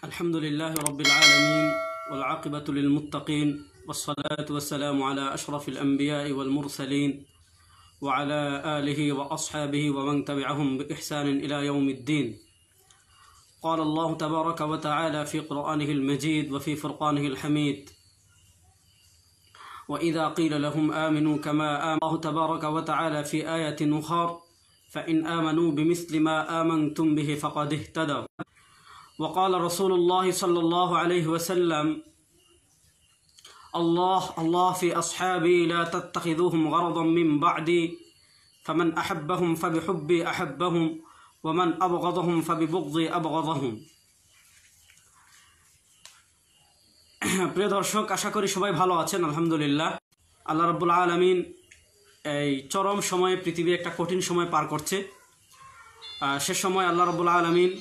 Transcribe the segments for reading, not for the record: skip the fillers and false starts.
الحمد لله رب العالمين والعاقبة للمتقين والصلاة والسلام على أشرف الأنبياء والمرسلين وعلى آله وأصحابه ومن تبعهم بإحسان إلى يوم الدين. قال الله تبارك وتعالى في قرآنه المجيد وفي فرقانه الحميد: وإذا قيل لهم آمنوا كما آمن الله تبارك وتعالى في آية أخرى: فإن آمنوا بمثل ما آمنتم به فقد اهتدوا. وقال رسول الله صلى الله عليه وسلم: الله في أصحابي لا تتخذوهم غرضا من بعدي فمن أحبهم فبحبي أحبهم ومن أبغضهم فببغضي أبغضهم. প্রিয় দর্শক, আশা করি সবাই ভালো আছেন। আলহামদুলিল্লাহ, আল্লাহ রাব্বুল আলামিন এই চরম সময়ে পৃথিবী একটা কঠিন সময় পার করছে। সে সময় আল্লাহ রাব্বুল আলামিন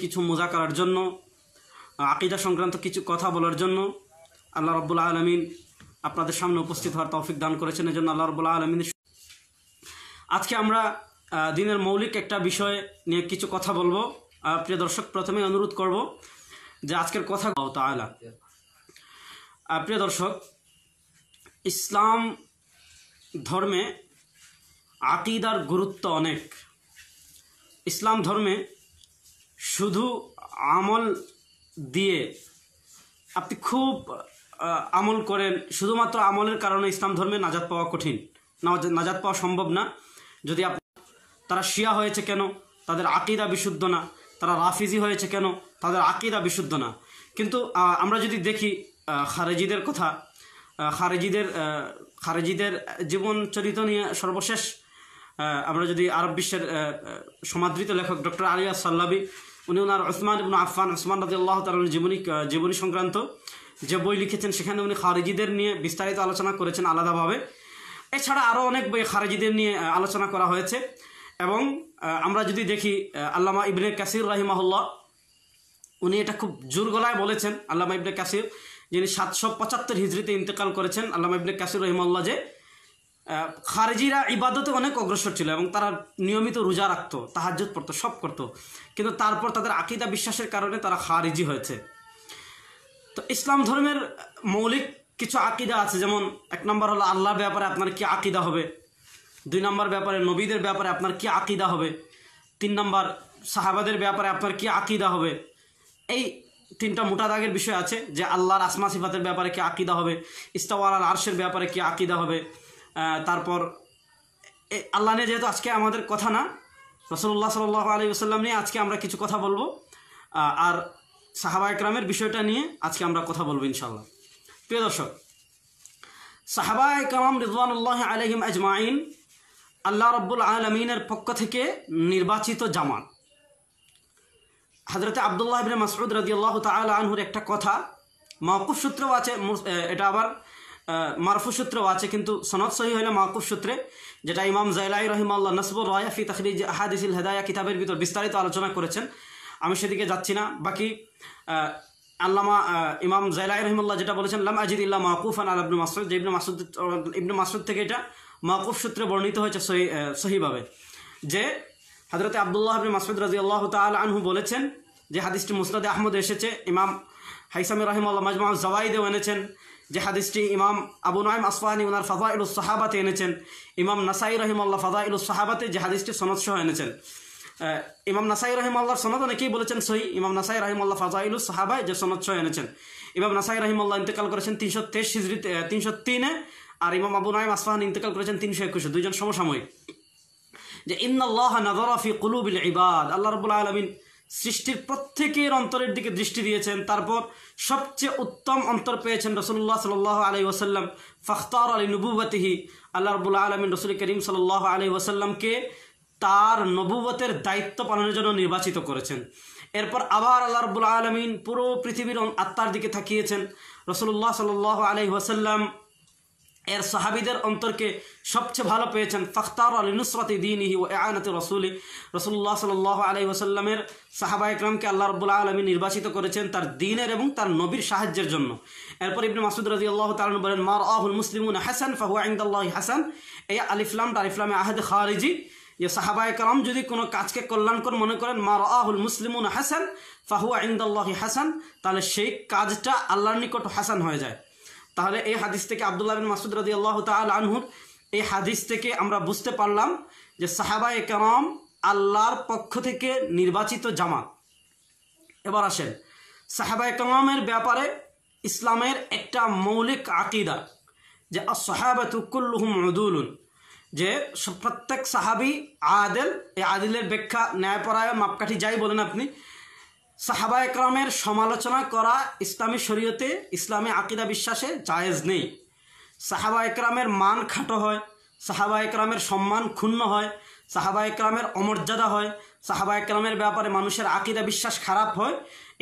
কিছু মুযাকারার জন্য, আকীদা সংক্রান্ত কিছু কথা বলার জন্য আল্লাহ রাব্বুল আলামিন আপনাদের সামনে উপস্থিত হওয়ার তৌফিক দান করেছেন। এজন্য আল্লাহ রাব্বুল আলামিন আজকে আমরা দিনের মৌলিক একটা বিষয় নিয়ে কিছু কথা বলবো। প্রিয় দর্শক, প্রথমে অনুরোধ করব যে আজকের কথা তাআলা। প্রিয় দর্শক, ইসলাম ধর্মে আকীদার গুরুত্ব অনেক। ইসলাম ধর্মে শুধু আমল দিয়ে আপনি খুব আমল করেন, শুধুমাত্র আমলের কারণে ইসলাম ধর্মে নাজাত পাওয়া কঠিন, নাজাত পাওয়া সম্ভব না। যদি তারা শিয়া হয়েছে কেন, তাদের আকীদা বিশুদ্ধ না। তারা রাফিজি হয়েছে কেন, তাদের আকীদা বিশুদ্ধ না। কিন্তু আমরা যদি দেখি খারেজিদের কথা, খারেজিদের জীবন চরিত্র নিয়ে সর্বশেষ আমরা যদি আরব বিশ্বের সমাদৃত লেখক ডক্টর আলিয়া সাল্লাবি, উনি ওনার ওসমান ইবনে আফফান রাদিয়াল্লাহু তাআলার জীবনী সংক্রান্ত যে বই লিখেছেন, সেখানে উনি খারেজিদের নিয়ে বিস্তারিত আলোচনা করেছেন আলাদাভাবে। এছাড়া আরও অনেক বই খারেজিদের নিয়ে আলোচনা করা হয়েছে। এবং আমরা যদি দেখি আল্লামা ইবনে কাসির রাহিমাহুল্লাহ, উনি এটা খুব জোর গলায় বলেছেন। আল্লামা ইবনে কাসির, যিনি 775 হিজরিতে ইন্তেকাল করেছেন, আল্লামা ইবনে কাসির রাহিমাহুল্লাহ, যে খারেজিরা ইবাদতে অনেক অগ্রসর ছিল এবং তারা নিয়মিত রোজা রাখতো, তাহাজ্জুদ পড়তো, সব করতো, কিন্তু তারপর তাদের আকীদা বিশ্বাসের কারণে তারা খারেজি হয়েছে। তো ইসলাম ধর্মের মৌলিক কিছু আকীদা আছে, যেমন 1 নম্বর হলো আল্লাহর ব্যাপারে আপনার কি আকীদা হবে, 2 নম্বর ব্যাপারে নবীদের ব্যাপারে আপনার কি আকীদা হবে, 3 নম্বর সাহাবাদের ব্যাপারে আপনার কি আকীদা হবে। এই 3টা মোটা দাগের বিষয় আছে, যে আল্লাহর আসমা সিফাতের ব্যাপারে কি আকীদা হবে, ইস্তাওয়া আলাল আরশের ব্যাপারে কি আকীদা হবে। তারপর আল্লাহ নিয়ে যেহেতু আজকে আমাদের কথা না, রাসূলুল্লাহ সাল্লাল্লাহু আলাইহি ওয়াসাল্লাম নিয়ে আজকে আমরা কিছু কথা বলবো, আর সাহাবায়ে কেরামের বিষয়টা নিয়ে আজকে আমরা কথা বলবো ইনশাআল্লাহ। প্রিয় দর্শক, সাহাবায়ে কেরাম রিদওয়ানুল্লাহি আলাইহিম আজমাইন আল্লাহ রাব্বুল আলামিনের পক্ষ থেকে নির্বাচিত জামাত। হযরত আব্দুল্লাহ ইবনে মাসউদ রাদিয়াল্লাহু তাআলা আনহুর একটা কথা মাওকুফ সূত্রেও আছে, এটা আবার মারফু সূত্রেও আছে, কিন্তু সনদ সহিহ হলে মাওকুফ সূত্রে, যেটা ইমাম জাইলাই রাহিমাহুল্লাহ নাসবুর রায়া ফি তাখরিজ আহাদিসিল হিদায়া কিতাবের ভিতর বিস্তারিত আলোচনা করেছেন। আমি সেদিকে যাচ্ছি না। বাকি আল্লামা ইমাম জাইলাই রাহিমাহুল্লাহ যেটা বলেছেন, লাম আজিদ ইল্লা মাওকুফান আলা ইবনে মাসউদ, যে ইবনে মাসউদ থেকে এটা মাওকুফ সূত্রে বর্ণিত হয়েছে সহিভাবে, যে হযরত আব্দুল্লাহ ইবনে মাসউদ রাদিয়াল্লাহু তাআলা আনহু বলেছেন, যে হাদিসটি মুসনাদে আহমদ এসেছে, ইমাম হাইসামি রাহিমাহুল্লাহ মাজমুউজ জাওয়াইদেও এনেছেন, যে হাদিসটি ইমাম আবু নুআইম আসফাহানী ওনার ফাযাইলুস সাহাবাতে এনেছেন, ইমাম নাসাই রাহিমাহুল্লাহ ফাযাইলুস সাহাবাতে যে হাদিসটি সনদ সহ এনেছেন। ইমাম নাসাই রাহিমাহুল্লাহর সনদ অনেকেই বলেছেন সহি, ইমাম নাসাই রাহিমাহুল্লাহ ফাযাইলুস সাহাবায় যে সনদ সহ এনেছেন। ইমাম নাসাই রাহিমাহুল্লাহ ইন্তেকাল করেছেন 323 হিজরিতে, 303-এ, আর ইমাম আবু নুআইম আসফাহানী ইন্তেকাল করেছেন 321-এ, দুইজন সমসাময়িক। যে ইন্নাল্লাহা নাযারা ফি কুলুবিল ইবাদ, আল্লাহ রাব্বুল আলামিন সৃষ্টির প্রত্যেকের অন্তরের দিকে দৃষ্টি দিয়েছেন। তারপর সবচেয়ে উত্তম অন্তর পেয়েছেন রাসূলুল্লাহ সাল্লাল্লাহু আলাইহি ওয়াসাল্লাম, ফাখতারা লিনুবুওয়াতিহি, আল্লাহ রাব্বুল আলামিন রাসূল করিম সাল্লাল্লাহু আলাইহি ওয়াসাল্লামকে তার নবুয়তের দায়িত্ব পালনের জন্য নির্বাচিত করেছেন। এরপর আবার আল্লাহ রাব্বুল আলামিন পুরো পৃথিবীর আত্মার দিকে তাকিয়েছেন। রাসূলুল্লাহ সাল্লাল্লাহু আলাইহি ওয়াসাল্লাম এর সাহাবীদের অন্তরকে সবচেয়ে ভালো পেয়েছেন। ফাখতারা লিনুসরাতি দীনিহি ওয়া ইআনাতি রাসূলি, রাসূলুল্লাহ সাল্লাল্লাহু আলাইহি ওয়াসাল্লামের সাহাবায়ে কেরামকে আল্লাহ রাব্বুল আলামিন নির্বাচিত করেছেন তার দ্বীনের এবং তার নবীর সাহায্যের জন্য। এরপর ইবনে মাসউদ রাদিয়াল্লাহু তাআলা বলেন, মা রাআহুল মুসলিমুনা হাসান ফাহুয়া ইনদাল্লাহি হাসান। এই আলিফ লামটা আলিফ লামে আহাদ খারিজি, যে সাহাবায়ে কেরাম যদি কোনো কাজকে কল্যাণকর মনে করেন, মা রাআহুল মুসলিমুন হাসান ফাহুয়া ইনদাল্লাহি হাসান, তাহলে সেই কাজটা আল্লাহর নিকট হাসান হয়ে যায়। তাহলে এই হাদিস থেকে আব্দুল্লাহ বিন মাসউদ রাদিয়াল্লাহু তাআলা আনহুর এই হাদিস থেকে আমরা বুঝতে পারলাম যে সাহাবায়ে কেরাম আল্লাহর পক্ষ থেকে নির্বাচিত জামাত। এবার আসেন সাহাবায়ে কেরামের ব্যাপারে ইসলামের একটা মৌলিক আকীদা যে আস-সাহাবাতু কুল্লুহুম উদুলুন, যে প্রত্যেক সাহাবী আদেল। এই আদিলের ব্যাখ্যা ন্যায়পরায়ণ, মাপকাঠি যাই বলেন আপনি। সাহাবায়ে কেরামের সমালোচনা করা ইসলামী শরীয়তে, ইসলামী আকীদা বিশ্বাসে জায়েজ নেই। সাহাবায়ে কেরামের মান খাটো হয়, সাহাবায়ে কেরামের সম্মান ক্ষুণ্ণ হয়, সাহাবায়ে কেরামের অমর্যাদা হয়, সাহাবায়ে কেরামের ব্যাপারে মানুষের আকীদা বিশ্বাস খারাপ হয়।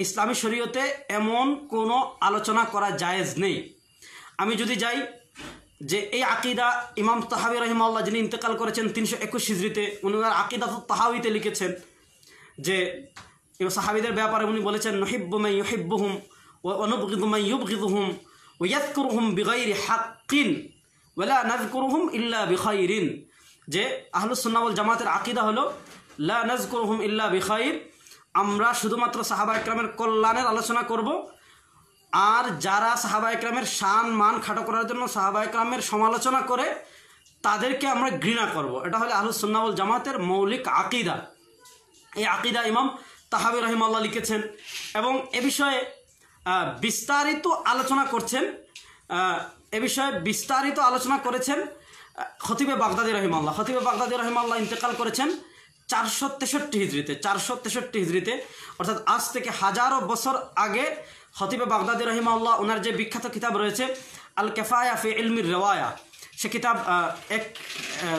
ইসলামী শরীয়তে এমন কোনো আলোচনা করা জায়েজ নেই। আমি যদি যাই যে এই আকীদা ইমাম তাহাবী রাহিমাহুল্লাহ, যিনি ইন্তেকাল করেছেন 321 হিজরিতে, উনি আকীদাতুত তাহাওয়ীতে লিখেছেন যে সাহাবীদের ব্যাপারে উনি বলেছেন, নুহিব্বু মান ইউহিব্বুহুম ওয়া নুবগিদু মান ইউবগিদুহুম ওয়া ইয়াযকুরুহুম বিগাইরি হাক্কিন ওয়া লা নাযকুরুহুম ইল্লা বিখাইরিন। যে আহলুস সুন্নাহ ওয়াল জামাতের আকীদা হলো লা নাযকুরুহুম ইল্লা বিখাইর, আমরা শুধুমাত্র সাহাবায়ে কেরামের কল্যাণের আলোচনা করব, আর যারা সাহাবায়ে কেরামের শান মান খাটো করার জন্য সাহাবায়ে কেরামের সমালোচনা করে তাদেরকে আমরা ঘৃণা করব। এটা হলো আহলুস সুন্নাহ ওয়াল জামাতের মৌলিক আকীদা। এই আকীদা ইমাম তাহাবী রাহিমাহুল্লাহ লিখেছেন এবং এ বিষয়ে বিস্তারিত আলোচনা করছেন, করেছেন খতিবে বাগদাদী রাহিমাহুল্লাহ। খতিবে বাগদাদী রাহিমাহুল্লাহ ইন্তেকাল করেছেন 463 হিজরিতে, অর্থাৎ আজ থেকে হাজারো বছর আগে খতিবে বাগদাদী রাহিমাহুল্লাহ ওনার যে বিখ্যাত কিতাব রয়েছে আল কিফায়া ফি ইলমির রিওয়ায়া, সে কিতাব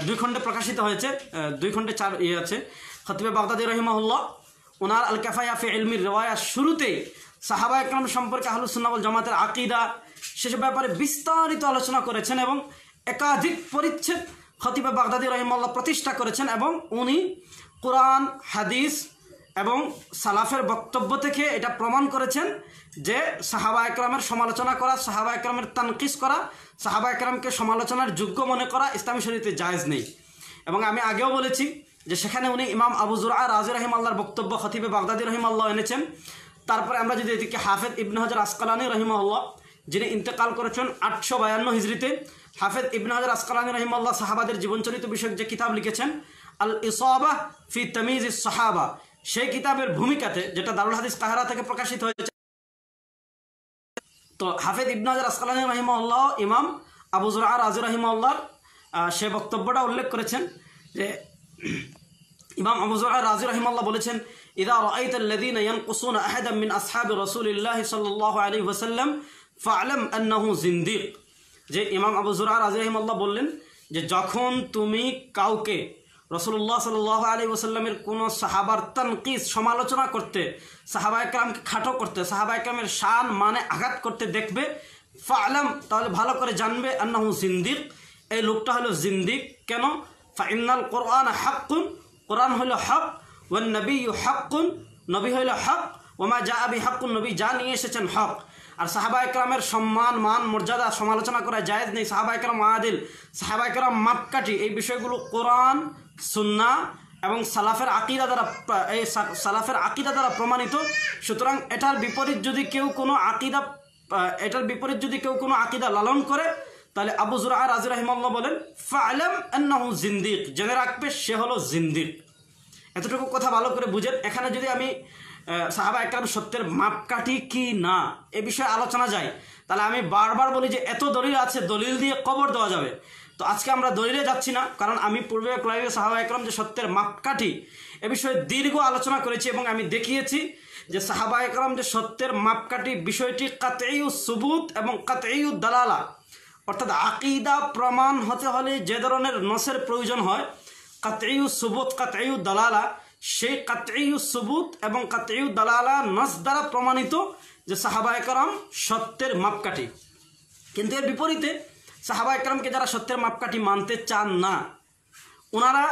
2 খণ্ডে প্রকাশিত হয়েছে, 2 খণ্ডে 4 আছে। খতিবে বাগদাদী রাহিমাহুল্লাহ ওনার আল কিফায়া ফি ইলমির রিওয়ায়া শুরুতেই সাহাবায়ে কেরাম সম্পর্কে আহলুস সুন্নাহ ওয়াল জামাতের আকীদা সেসব ব্যাপারে বিস্তারিত আলোচনা করেছেন এবং একাধিক পরিচ্ছেদ খতিবে বাগদাদী রাহিমাহুল্লাহ প্রতিষ্ঠা করেছেন। এবং উনি কোরআন, হাদিস এবং সালাফের বক্তব্য থেকে এটা প্রমাণ করেছেন যে সাহাবায়ে কেরামের সমালোচনা করা, সাহাবায়ে কেরামের তানকিস করা, সাহাবায়ে কেরামকে সমালোচনার যোগ্য মনে করা ইসলামী শরীয়তে জায়েজ নেই। এবং আমি আগেও বলেছি যে সেখানে উনি ইমাম আবু যুরআ রাজি রাহিমাহুল্লাহর বক্তব্য খতিবে বাগদাদী রাহিমাহুল্লাহ এনেছেন। তারপরে আমরা যদি এদিকে হাফেজ ইবনে হাজার আসকালানী রাহিমাহুল্লাহ, যিনি ইন্তেকাল করেছেন 852 হিজরিতে, হাফেজ ইবনে হাজার আসকালানী রাহিমাহুল্লাহ সাহাবাদের জীবনচরিত বিষয়ক যে কিতাব লিখেছেন আল ইসাবা ফি তামিজিস সাহাবা, সেই কিতাবের ভূমিকাতে, যেটা দারুল হাদিস কাহিরা থেকে প্রকাশিত হয়েছে, তো হাফেজ ইবনে হাজার আসকালানী রাহিমাহুল্লাহ ইমাম আবু যুরআ রাজি রাহিমাহুল্লাহর সে বক্তব্যটা উল্লেখ করেছেন যে ইমাম আবু যুরআ রাজি রাহিমাহুল্লাহ বলেছেন, ইযা রাআইতাল্লাযীনা ইয়ানকুসুনা আহাদাম মিন আসহাবি রাসূলিল্লাহি সাল্লাল্লাহু আলাইহি ওয়াসাল্লাম ফা'লাম আন্নাহু জিন্দিক। যে ইমাম আবু যুরআ রাজি রাহিমাহুল্লাহ বললেন যে যখন তুমি কাউকে রাসূলুল্লাহ সাল্লাল্লাহু আলাইহি ওয়াসাল্লামের কোনো সাহাবার তানকিস, সমালোচনা করতে, সাহাবায়ে কেরামকে খাটো করতে, সাহাবায়ে কেরামের শান মানে আঘাত করতে দেখবে, ফা'লাম, তাহলে ভালো করে জানবে, আন্নাহু জিন্দিক, এই লোকটা হলো জিন্দিক। কেন? ফাইন্নাল কোরআন হাক্কুন, কোরআন হলো হক, ওয়ান নবিয়্যু হাক্কুন, নবী হলো হক, ওমা জাআ বিহাক্কুন, নবী যা নিয়ে এসেছেন হক। আর সাহাবায়ে কেরামের সম্মান মান মর্যাদা সমালোচনা করা জায়েজ নেই। সাহাবায়ে কেরাম আদিল, সাহাবায়ে কেরাম মাপকাঠি, এই বিষয়গুলো কোরআন, সুন্নাহ এবং সালাফের আকীদা দ্বারা প্রমাণিত। সুতরাং এটার বিপরীত যদি কেউ কোনো আকীদা লালন করে, তাহলে আবু যুরআ রাজি রাহিমাহুল্লাহ বলেন ফা'লাম আন্নাহু জিন্দিক, জেনে রাখবে সে হলো জিন্দিক। এতটুকু কথা ভালো করে বুঝেন। এখানে যদি আমি সাহাবায়ে কেরাম সত্যের মাপকাঠি কি না এ বিষয়ে আলোচনা যায়, তাহলে আমি বারবার বলি যে এত দলিল আছে, দলিল দিয়ে কবর দেওয়া যাবে। তো আজকে আমরা দলিলে যাচ্ছি না, কারণ আমি পূর্বে ক্লাইভে সাহাবায়ে কেরাম যে সত্যের মাপকাঠি এ বিষয়ে দীর্ঘ আলোচনা করেছি এবং আমি দেখিয়েছি যে সাহাবায়ে কেরাম যে সত্যের মাপকাঠি বিষয়টি কাতঈউ সুবুত এবং কাতঈউ দালালা, অর্থাৎ আকীদা প্রমাণ হতে হলে যে ধরনের নসের প্রয়োজন হয়, কাতঈউ সুবুত কাতঈউ দালালা, সেই কাতঈউ সুবুত এবং কাতঈউ দালালা নস দ্বারা প্রমাণিত যে সাহাবায়ে কেরাম সত্যের মাপকাঠি। কিন্তু এর বিপরীতে সাহাবায়ে কেরামকে যারা সত্যের মাপকাঠি মানতে চান না, ওনারা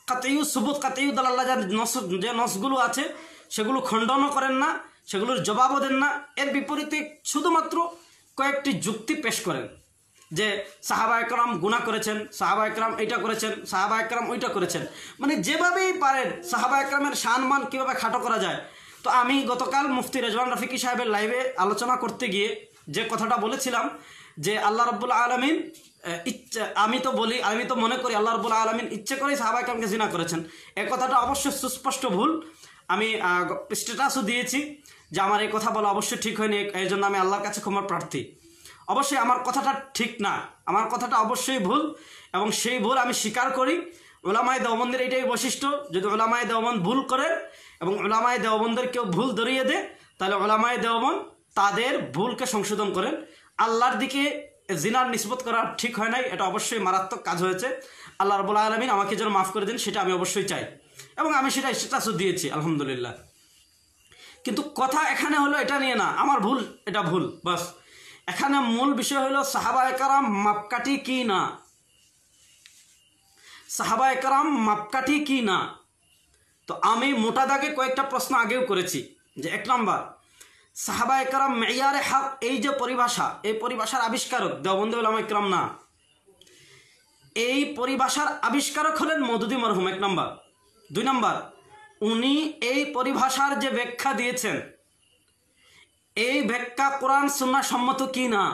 কাতঈউ সুবুত কাতঈউ দালালা যে নসগুলো আছে সেগুলো খণ্ডনও করেন না, সেগুলোর জবাবও দেন না। এর বিপরীতে শুধুমাত্র কয়েকটি যুক্তি পেশ করেন। যে সাহাবা একরাম গুনাহ করেছেন, সাহাবা একরাম এইটা করেছেন, সাহাবা একরাম ওইটা করেছেন, মানে যেভাবেই পারেন সাহাবা একরামের সম্মান কীভাবে খাটো করা যায়। তো আমি গতকাল মুফতি রেজওয়ান রফিকি সাহেবের লাইভে আলোচনা করতে গিয়ে যে কথাটা বলেছিলাম যে আল্লাহ রাব্বুল আলামিন আমি তো মনে করি আল্লাহ রাব্বুল আলামিন ইচ্ছে করেই সাহাবা একরামকে জিনা করেছেন, এই কথাটা অবশ্যই সুস্পষ্ট ভুল। আমি স্ট্যাটাসও দিয়েছি যে আমার এই কথা বলা অবশ্যই ঠিক হয়নি, এই জন্য আমি আল্লাহর কাছে ক্ষমা প্রার্থী। অবশ্যই আমার কথাটা ঠিক না, আমার কথাটা অবশ্যই ভুল, এবং সেই ভুল আমি স্বীকার করি। উলামায়ে দেওবন্দের এইটাই বৈশিষ্ট্য, যদি উলামায়ে দেওবন্দ ভুল করে এবং উলামায়ে দেওবন্দের কেউ ভুল ধরিয়ে দেয়, তাহলে উলামায়ে দেওবন্দ তাদের ভুলকে সংশোধন করেন। আল্লাহর দিকে জিনার নিসবত করা ঠিক হয় নাই, এটা অবশ্যই মারাত্মক কাজ হয়েছে। আল্লাহ রাব্বুল আলামিন আমাকে যেন মাফ করে দেন, সেটা আমি অবশ্যই চাই, এবং আমি সেটা স্ট্যাটাসও দিয়েছি আলহামদুলিল্লাহ। কিন্তু কথা এখানে হলো এটা নিয়ে না, আমার ভুল, এটা ভুল, বাস। এখানে মূল বিষয় হলো সাহাবায়ে কেরাম মাপকাঠি কি না, সাহাবায়ে কেরাম মাপকাঠি কি না। তো আমি মোটা দাগে কয়েকটা প্রশ্ন আগেও করেছি যে 1 নম্বর, সাহাবায়ে কেরাম মেয়ারে হক, এই যে পরিভাষা, এই পরিভাষার আবিষ্কারক দেওবন্দি উলামায়ে কেরাম না, এই পরিভাষার আবিষ্কারক হলেন মওদুদী মরহুম, 1 নম্বর। 2 নম্বর, উনি এই পরিভাষার যে ব্যাখ্যা দিয়েছেন, এই ব্যাখ্যা কোরআন সুন্নাহ সম্মত কি না,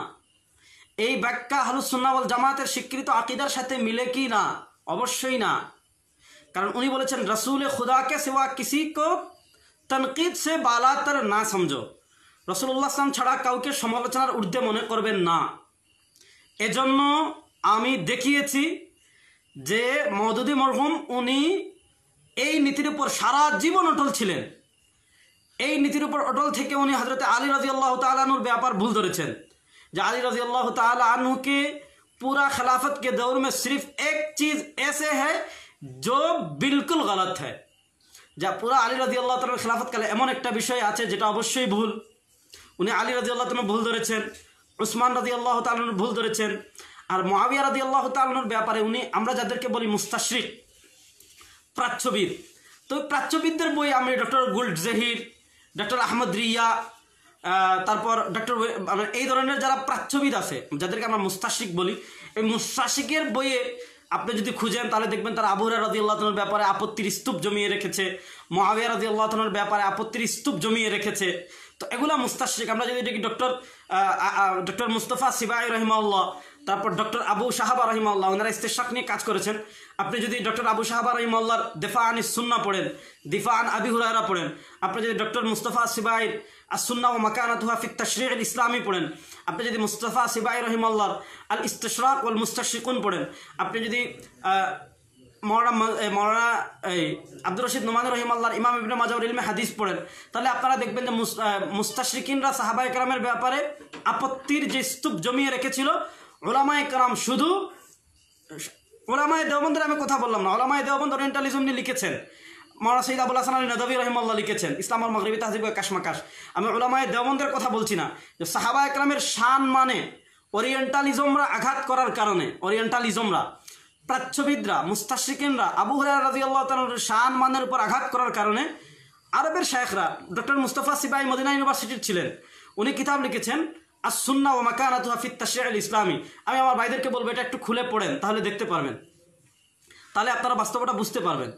এই ব্যাখ্যা আহলুস সুন্নাহ ওয়াল জামাতের স্বীকৃত আকীদার সাথে মিলে কি না, অবশ্যই না। কারণ উনি বলেছেন রসুল খুদা কে সিওয়া কিসি কো তনকিদ সে বালাতর না সমঝো, রাসূলুল্লাহ সাল্লাল্লাহু আলাইহি ওয়াসাল্লাম ছাড়া কাউকে সমালোচনার ঊর্ধ্বে মনে করবেন না। এজন্য আমি দেখিয়েছি যে মওদুদী মরহুম উনি এই নীতির উপর সারা জীবন অটল ছিলেন। এই নীতির উপর অটল থেকে উনি হযরত আলী রাদিয়াল্লাহু তাআলা আনহুর ব্যাপার ভুল ধরেছেন যে আলী রাদিয়াল্লাহु ताला अन्हु के पूरा खिलाफत के दौर में सिर्फ एक चीज़ ऐसे है जो बिल्कुल गलत है। যা পুরা আলী রাদিয়াল্লাহু তাআলার খিলাফত কালে এমন একটা বিষয় আছে যেটা অবশ্যই ভুল। উনি আলী রাদিয়াল্লাহু তাআলা ভুল ধরেছেন, উসমান রাদিয়াল্লাহু তাআলা ভুল ধরেছেন, আর মুআবিয়া রাদিয়াল্লাহু তাআলার ব্যাপারে উনি, আমরা যাদেরকে বলি মুস্তাশরিক, প্রাচ্যবিদ, তো প্রাচ্যবিদদের বই আমি doctor Gould Zahir, doctor Ahmad Riya, তারপর ডক্টর এই ধরনের যারা প্রাচ্যবিদ আছে যাদেরকে আমরা মুস্তাশরিক বলি, এই মুস্তাশরিকের বইয়ে আপনি যদি খুঁজেন তাহলে দেখবেন তারা আবু হুরায়রা রাদিয়াল্লাহু তাআলার ব্যাপারে আপত্তির স্তূপ জমিয়ে রেখেছে, মুআবিয়া রাদিয়াল্লাহু তাআলার ব্যাপারে আপত্তির স্তূপ জমিয়ে রেখেছে। তো এগুলা মুস্তাশরিক। আমরা যদি দেখি ডক্টর মুস্তাফা সিবাই রহিমাহুল্লাহ, তারপর ডক্টর আবু শাহাবা রহিমাহুল্লাহ, ওনারা ইস্তেশাক নিয়ে কাজ করেছেন। আপনি যদি ডক্টর আবু শাহাবা রহিমাহুল্লাহর দিফা আনিস সুন্নাহ পড়েন, দিফা আন আবি হুরায়রা পড়েন, আপনি যদি ডক্টর মুস্তাফা সিবাইর as-সুন্নাহ ওয়া মাকানাতুহা ফি at-তাশরী' al-ইসলামী পড়েন, আপনি যদি মুস্তাফা সিবাই রহিমাহুল্লাহর আল-ইস্তিশরাক ওয়াল মুস্তাশরিকুন পড়েন, আপনি যদি মৌলানা আব্দুর রশিদ নোমানী রহিমাহুল্লাহর ইমাম ইবনে মাজাহুর ইলমে হাদিস পড়েন, তাহলে আপনারা দেখবেন যে মুস্তাশরিকিনরা সাহাবায়ে কেরামের ব্যাপারে আপত্তির যে স্তূপ জমিয়ে রেখেছিল। উলামায়ে কেরাম, শুধু উলামায়ে দেওবন্দের আমি কথা বললাম না, উলামায়ে দেওবন্দ ওরিয়েন্টালিজম নিয়ে লিখেছেন, মাওলানা সৈয়দ আবুল হাসান আলী নদভী রহিমাহুল্লাহ লিখেছেন ইসলাম আল মাগরিবি তাহজিব ওয়া কাশমাকাশ। আমি উলামায়ে দেওবন্দের কথা বলছি না, যে সাহাবায়ে কেরামের শান মানে ওরিয়েন্টালিজমরা আঘাত করার কারণে, ওরিয়েন্টালিজমরা, প্রাচ্যবিদরা, মুস্তাশরিকিনরা আবু হুরায়রা রাদিয়াল্লাহু তাআলার শান মানের উপর আঘাত করার কারণে আরবের শায়েখরা, ডক্টর মুস্তাফা সিবাই মদিনা ইউনিভার্সিটির ছিলেন, উনি কিতাব লিখেছেন আস-সুন্নাহ ওয়া মাকানাতুহা ফি at-তাশরী' al-ইসলামী। আমি আমার ভাইদেরকে বলবো এটা একটু খুলে পড়েন, তাহলে দেখতে পারবেন, তাহলে আপনারা বাস্তবতা বুঝতে পারবেন।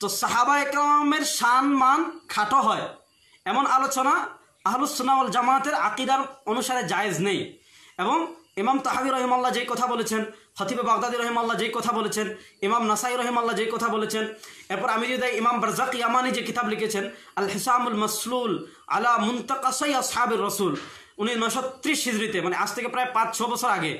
তো সাহাবায়ে কেরামের শান মান খাটো হয় এমন আলোচনা আহলুস সুন্নাহ ওয়াল জামাতের আকীদার অনুসারে জায়েজ নেই। এবং ইমাম তাহাবী রহিমাহুল্লাহ যেই কথা বলেছেন, খতিব বাগদাদী রহিমাহুল্লাহ যেই কথা বলেছেন, ইমাম নাসাই রহিমাহুল্লাহ যেই কথা বলেছেন, এরপর আমি যদি ইমাম বারজাক ইয়ামানি যে কিতাব লিখেছেন আল হিসামুল মাসলুল আলা মুনতাকাসাই আসহাবির রাসূল, উনি 930 হিজরিতে, মানে আজ থেকে প্রায় 5-6 বছর আগে,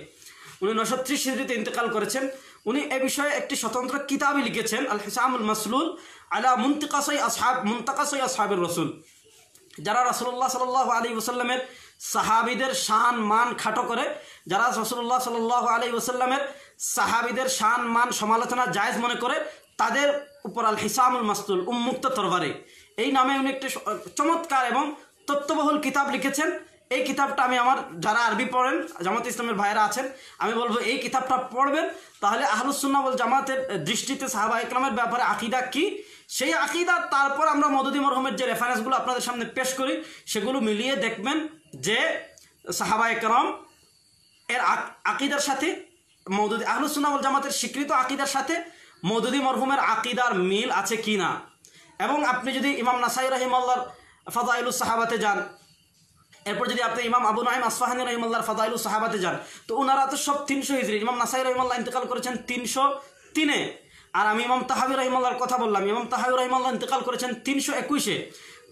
উনি 930 হিজরিতে ইন্তেকাল করেছেন। উনি এ বিষয়ে একটি স্বতন্ত্র কিতাবই লিখেছেন আল হিসামুল মাসলুল আলা মুনতাকাসাই আসহাবির রাসূল। যারা রাসূলুল্লাহ সাল্লাল্লাহু আলাইহি ওয়াসাল্লামের সাহাবীদের শান মান খাটো করে, যারা রাসূলুল্লাহ সাল্লাল্লাহু আলাইহি ওয়াসাল্লামের সাহাবীদের শান মান সমালোচনা জায়েজ মনে করে, তাদের উপর আল হিসামুল মাসলুল, উন্মুক্ত তরবারি, এই নামে উনি একটি চমৎকার এবং তত্ত্ববহুল কিতাব লিখেছেন। এই কিতাবটা আমি আমার যারা আরবি পড়েন, জামাত ইসলামের ভাইয়েরা আছেন, আমি বলবো এই কিতাবটা পড়বেন, তাহলে আহলুস সুন্নাহ ওয়াল জামাতের দৃষ্টিতে সাহাবায়ে কেরামের ব্যাপারে আকীদা কি, সেই আকীদা, তারপর আমরা মওদুদী মরহুমের যে রেফারেন্সগুলো আপনাদের সামনে পেশ করি সেগুলো মিলিয়ে দেখবেন যে সাহাবায়ে কেরাম এর আকিদার সাথে মওদুদি আহলুস সুন্নাহ ওয়াল জামাতের স্বীকৃত আকিদার সাথে মওদুদি মরহুমের আকিদার মিল আছে কি না। এবং আপনি যদি ইমাম নাসাই রাহিমাহুল্লাহর ফাদাইলুস সাহাবাতে যান, এরপর যদি আপনি ইমাম আবু নাঈম আসফাহানি রাহিমাহুল্লাহর ফাদাইলুস সাহাবাতে যান, তো ওনারা তো সব 300 হিজরি। ইমাম নাসাই রাহিমাহুল্লাহ ইন্তেকাল করেছেন 303-এ, আর আমি ইমাম তাহাবি রাহিমাহুল্লাহর কথা বললাম, ইমাম তাহাবি রাহিমাহুল্লাহ ইন্তেকাল করেছেন 321-এ।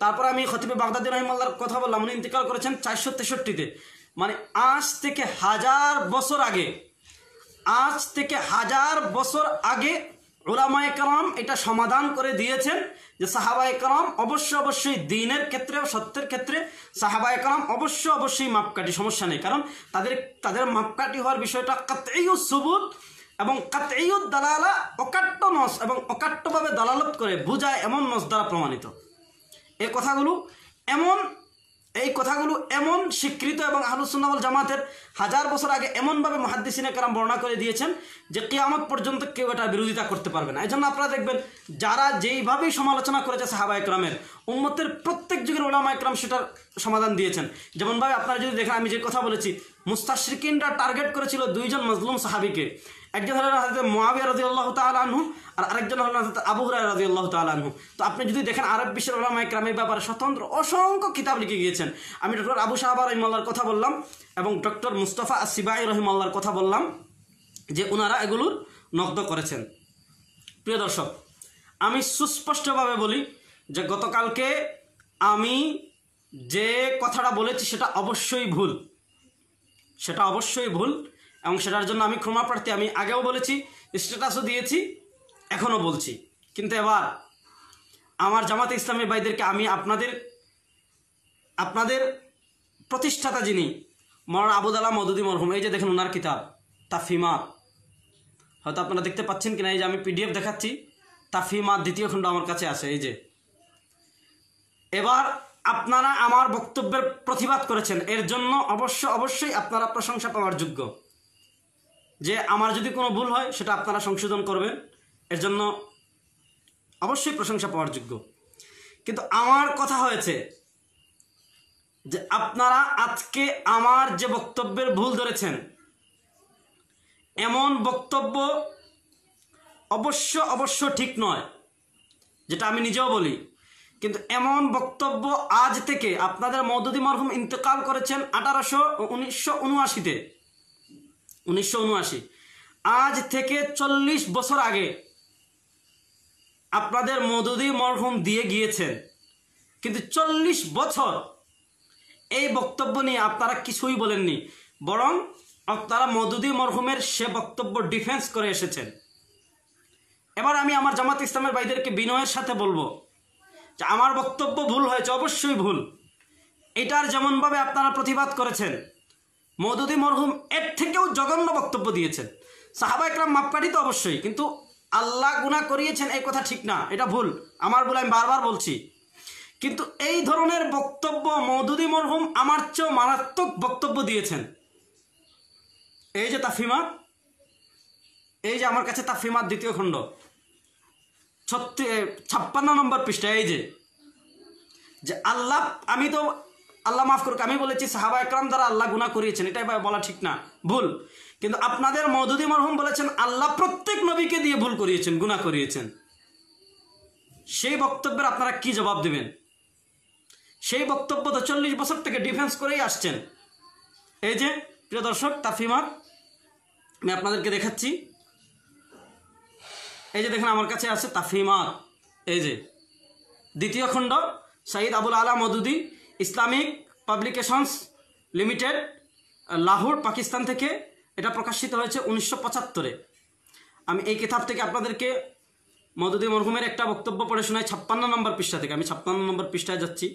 তারপর আমি খতিবে বাগদাদি রাহিমাহুল্লাহর কথা বললাম, উনি ইন্তেকাল করেছেন 463-তে। মানে আজ থেকে 1000 বছর আগে, আজ থেকে 1000 বছর আগে উলামায়ে কেরাম এটা সমাধান করে দিয়েছেন যে সাহাবায়ে কেরাম অবশ্যই দ্বীনের ক্ষেত্রে ও সত্যের ক্ষেত্রে সাহাবায়ে কেরাম অবশ্যই মাপকাঠি, সমস্যা নেই। কারণ তাদের মাপকাঠি হওয়ার বিষয়টা কাতঈউস সুবুত এবং কাতঈউদ দালালা, অকাট্য নস এবং অকাট্যভাবে দালালত করে বুঝায় এমন নস দ্বারা প্রমাণিত। এই কথাগুলো এমন স্বীকৃত এবং আহলুস সুন্নাহ ওয়াল জামাতের 1000 বছর আগে এমনভাবে মুহাদ্দিসিনে কেরাম বর্ণনা করে দিয়েছেন যে কিয়ামত পর্যন্ত কেউ এটা বিরোধিতা করতে পারবে না। এই জন্য আপনারা দেখবেন যারা যেইভাবেই সমালোচনা করেছে সাহাবায়ে কেরামের, উম্মতের প্রত্যেক যুগের উলামায়ে কেরাম সেটার সমাধান দিয়েছেন। যেমনভাবে আপনারা যদি দেখেন, আমি যে কথা বলেছি, মুস্তাশরিকিনরা টার্গেট করেছিল 2 জন মজলুম সাহাবীকে। একজন হলেন হযরত মুআবিয়া রাদিয়াল্লাহু তাআলা আনহু, আর আরেকজন হলেন হযরত আবু হুরায়রা রাদিয়াল্লাহু তাআলা আনহু। তো আপনি যদি দেখেন আরব বিশ্বের উলামায়ে কেরামের ব্যাপারে স্বতন্ত্র অসংখ্য কিতাব লিখে গিয়েছেন। আমি ডক্টর আবু শাহবা রাহিমাহুল্লাহর কথা বললাম এবং ডক্টর মুস্তাফা আসসিবাই রাহিমাহুল্লাহর কথা বললাম যে ওনারা এগুলোর নকদ করেছেন। প্রিয় দর্শক, আমি সুস্পষ্টভাবে বলি যে গতকালকে আমি যে কথাটা বলেছি সেটা অবশ্যই ভুল, এবং সেটার জন্য আমি ক্ষমা প্রার্থী। আমি আগেও বলেছি, স্ট্যাটাসও দিয়েছি, এখনও বলছি। কিন্তু এবার আমার জামাতে ইসলামী ভাইদেরকে আমি আপনাদের প্রতিষ্ঠাতা যিনি মাওলানা আবুল আলা মওদুদি মরহুম, এই যে দেখেন ওনার কিতাব তাফহিমাত, হয়তো আপনারা দেখতে পাচ্ছেন কিনা, এই যে আমি পিডিএফ দেখাচ্ছি, তাফহিমাত 2য় খণ্ড আমার কাছে আছে। এই যে এবার আপনারা আমার বক্তব্যের প্রতিবাদ করেছেন, এর জন্য অবশ্যই আপনারা প্রশংসা পাওয়ার যোগ্য। যে আমার যদি কোনো ভুল হয় সেটা আপনারা সংশোধন করবেন, এর জন্য অবশ্যই প্রশংসা পাওয়ার যোগ্য। কিন্তু আমার কথা হয়েছে যে আপনারা আজকে আমার যে বক্তব্যের ভুল ধরেছেন, এমন বক্তব্য অবশ্য ঠিক নয়, যেটা আমি নিজেও বলি। কিন্তু এমন বক্তব্য আজ থেকে, আপনাদের মওদুদি মরহুম ইন্তেকাল করেছেন 1979-তে, 1979, আজ থেকে 40 বছর আগে আপনাদের মওদুদি মরহুম দিয়ে গিয়েছেন। কিন্তু 40 বছর এই বক্তব্য নিয়ে আপনারা কিছুই বলেননি, বরং আপনারা মওদুদি মরহুমের সে বক্তব্য ডিফেন্স করে এসেছেন। এবার আমি আমার জামাত ইসলামের ভাইদেরকে বিনয়ের সাথে বলবো যে আমার বক্তব্য ভুল হয়েছে, অবশ্যই ভুল। এটার যেমনভাবে আপনারা প্রতিবাদ করেছেন, মওদুদি মরহুম এর থেকেও জঘন্য বক্তব্য দিয়েছেন। সাহাবা একরাম মাপকাঠি তো অবশ্যই, কিন্তু আল্লাহ গুনাহ করিয়েছেন এই কথা ঠিক না, এটা ভুল, আমার ভুল, আমি বারবার বলছি। কিন্তু এই ধরনের বক্তব্য মওদুদি মরহুম আমার চেয়েও মারাত্মক বক্তব্য দিয়েছেন। এই যে তাফহিমাত, এই যে আমার কাছে তাফহিমাত 2য় খণ্ড 56 নম্বর পৃষ্ঠা, এই যে আল্লাহ, আমি তো আল্লাহ মাফ করুক, আমি বলেছি সাহাবা একরাম দ্বারা আল্লাহ গুনাহ করিয়েছেন, এটাই বলা ঠিক না, ভুল। কিন্তু আপনাদের মওদুদি মরহুম বলেছেন আল্লাহ প্রত্যেক নবীকে দিয়ে ভুল করিয়েছেন, গুনাহ করিয়েছেন। সেই বক্তব্যের আপনারা কি জবাব দেবেন? সেই বক্তব্য তো 40 বছর থেকে ডিফেন্স করেই আসছেন। এই যে প্রিয় দর্শক, তাফহিমাত আমি আপনাদেরকে দেখাচ্ছি, এই যে দেখেন আমার কাছে আছে তাফহিমাত, এই যে 2য় খণ্ড, সৈয়দ আবুল আলা মওদুদি, ইসলামিক পাবলিকেশনস লিমিটেড, লাহোর, পাকিস্তান থেকে এটা প্রকাশিত হয়েছে 1975-এ। আমি এই কিতাব থেকে আপনাদেরকে মওদুদি মরহুমের একটা বক্তব্য পড়ে শোনাই 56 নম্বর পৃষ্ঠা থেকে। আমি 56 নম্বর পৃষ্ঠায় যাচ্ছি।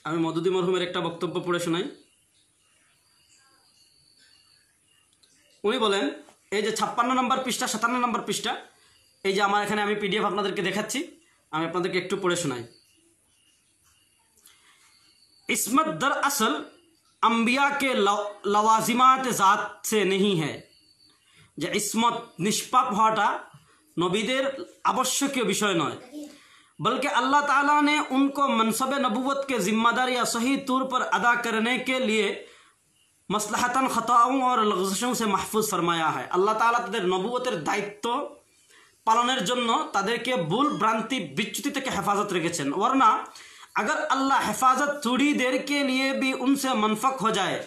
আমি মওদুদি মরহুমের একটা বক্তব্য পড়ে শোনাই। উনি বলেন, এই যে 56 নম্বর পৃষ্ঠা, 57 নম্বর পৃষ্ঠা, এই যে আমার এখানে আমি পিডিএফ আপনাদেরকে দেখাচ্ছি, আমি আপনাদেরকে একটু পড়ে শোনাই। ইসমত দরअसल अंबिया के लवाजिमात ज़ात से नहीं है। যে ইসমত, নিষ্পাপ হওয়াটা নবীদের আবশ্যকীয় বিষয় নয়, बल्कि अल्लाह ताला ने उनको मनसब नबूवत के जिम्मेदारियाँ सही तौर पर अदा करने के लिए मसलहतन खताओं और लग़ज़शों से महफूज फरमाया है। अल्लाह ताला तादेर नबूवतेर दायित्व पालनेर जन्य तादेरके भूल भ्रांति विच्युति থেকে হেফাজত রেখেছেন। वरना अगर अल्लाह हेफाजत थोड़ी देर के लिए भी उनसे मनफक हो जाए,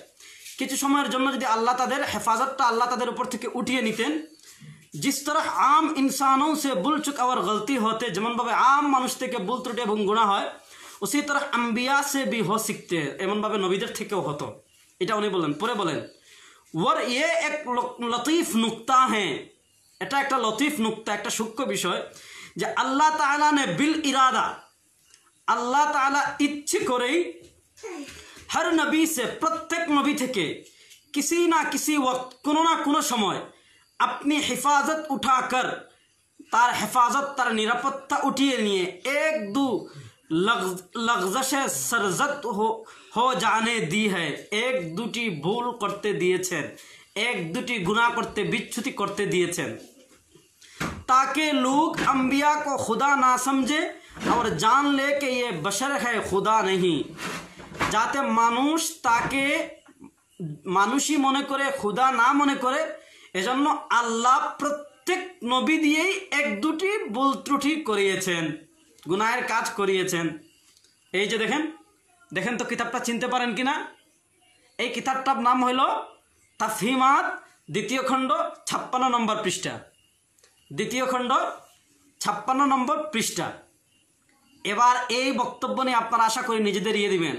किछु समয়ের জন্য যদি আল্লাহ তাদের হেফাজতটা আল্লাহ তাদের উপর থেকে উঠিয়ে নিতেন, जिस तरह आम इंसानों से भूल चुक और गलती होते, যেমন ভাবে आम মানুষ থেকে ভুল ত্রুটি এবং গুনাহ হয়, उसी तरह अम्बिया से भी हो सकते हैं, এমন ভাবে নবীদের থেকেও হতো। এটা উনি বলেন। পরে বলেন ওর ये एक लतीफ नुक्ता है, এটা একটা লতিফ নুক্তা, একটা সূক্ষ্ম বিষয় যে আল্লাহ তাআলা ने बिल इरादा, আল্লাহ তাআলা ইচ্ছে করেই हर नबी से, प्रत्येक नबी থেকে किसी ना किसी वक्त, কোনো না কোনো সময় अपनी हिफाजत उठाकर, तार हिफाजत, तार निरापत्ता उठिए निए एक दो लग़ज़श सरजत हो जाने दी है। एक दुटी भूल करते दिएছেন, एक दुटी गुनाह करते बिच्छुति करते दिएছেন, ताकि लोग अंबिया को खुदा ना समझे और जान ले कि ये बशर है, खुदा नहीं। যাতে মানুষ তাকে মানুষই মনে করে, खुदा না মনে করে। এজন্য আল্লাহ প্রত্যেক নবী দিয়েই এক দুটি ভুল ত্রুটি করিয়েছেন, গুনাহের কাজ করিয়েছেন। এই যে দেখেন, দেখেন তো কিতাবটা চিনতে পারেন কিনা? এই কিতাবটার নাম হলো তাফহিমাত, দ্বিতীয় খণ্ড 56 নম্বর পৃষ্ঠা, দ্বিতীয় খণ্ড 56 নম্বর পৃষ্ঠা। এবার এই বক্তব্য নিয়ে আপনারা আশা করি নিজেদের ইয়ে দিবেন।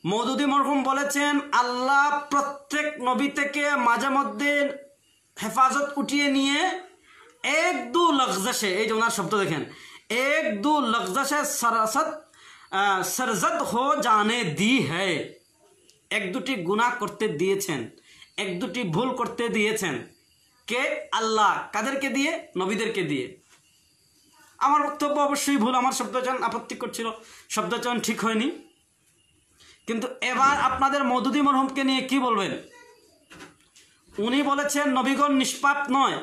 মওদুদি মরহুম বলেছেন আল্লাহ প্রত্যেক নবী থেকে মাঝে মধ্যে হেফাজত উঠিয়ে নিয়ে এক দু লग़ज़शे, এই যে ওনার শব্দ দেখেন, এক দু লग़ज़शे सरजत हो जाने दी है, এক দুটি গুনাহ করতে দিয়েছেন, এক দুটি ভুল করতে দিয়েছেন। কে? আল্লাহ। কাদেরকে দিয়ে? নবীদেরকে দিয়ে। আমার বক্তব্য অবশ্যই ভুল, আমার শব্দচয়ন আপত্তি করছিল, শব্দচয়ন ঠিক হয়নি। কিন্তু এবার আপনাদের মওদুদি মরহুমকে নিয়ে কি বলবেন? উনি বলেছেন নবীগণ নিষ্পাপ নয়,